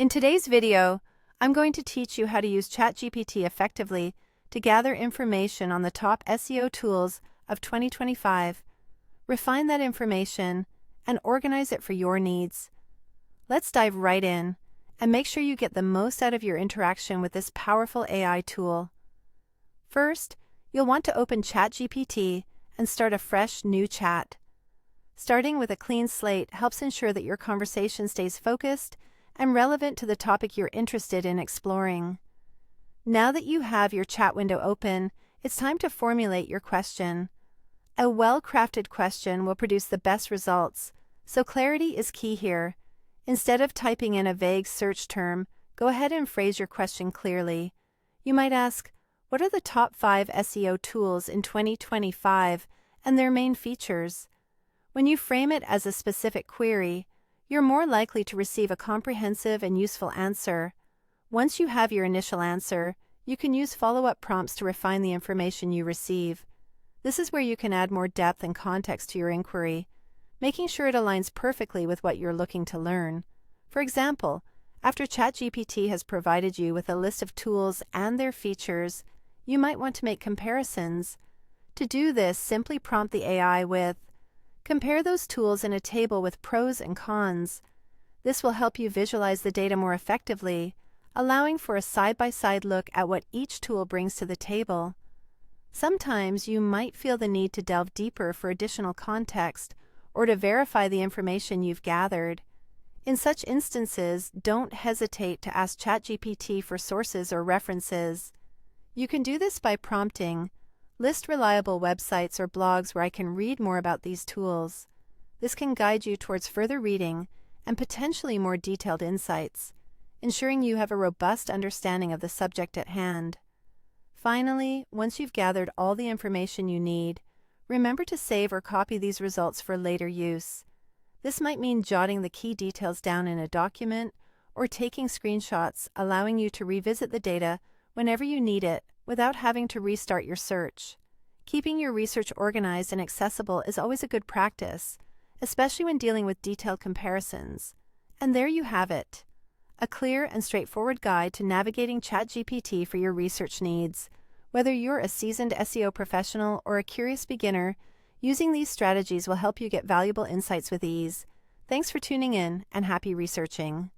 In today's video, I'm going to teach you how to use ChatGPT effectively to gather information on the top SEO tools of 2025, refine that information, and organize it for your needs. Let's dive right in and make sure you get the most out of your interaction with this powerful AI tool. First, you'll want to open ChatGPT and start a fresh new chat. Starting with a clean slate helps ensure that your conversation stays focused and relevant to the topic you're interested in exploring. Now that you have your chat window open, it's time to formulate your question. A well-crafted question will produce the best results, so clarity is key here. Instead of typing in a vague search term, go ahead and phrase your question clearly. You might ask, what are the top 5 SEO tools in 2025 and their main features? When you frame it as a specific query, you're more likely to receive a comprehensive and useful answer. Once you have your initial answer, you can use follow-up prompts to refine the information you receive. This is where you can add more depth and context to your inquiry, making sure it aligns perfectly with what you're looking to learn. For example, after ChatGPT has provided you with a list of tools and their features, you might want to make comparisons. To do this, simply prompt the AI with, "Compare those tools in a table with pros and cons." This will help you visualize the data more effectively, allowing for a side-by-side look at what each tool brings to the table. Sometimes you might feel the need to delve deeper for additional context or to verify the information you've gathered. In such instances, don't hesitate to ask ChatGPT for sources or references. You can do this by prompting, "List reliable websites or blogs where I can read more about these tools." This can guide you towards further reading and potentially more detailed insights, ensuring you have a robust understanding of the subject at hand. Finally, once you've gathered all the information you need, remember to save or copy these results for later use. This might mean jotting the key details down in a document or taking screenshots, allowing you to revisit the data whenever you need it without having to restart your search. Keeping your research organized and accessible is always a good practice, especially when dealing with detailed comparisons. And there you have it, a clear and straightforward guide to navigating ChatGPT for your research needs. Whether you're a seasoned SEO professional or a curious beginner, using these strategies will help you get valuable insights with ease. Thanks for tuning in, and happy researching.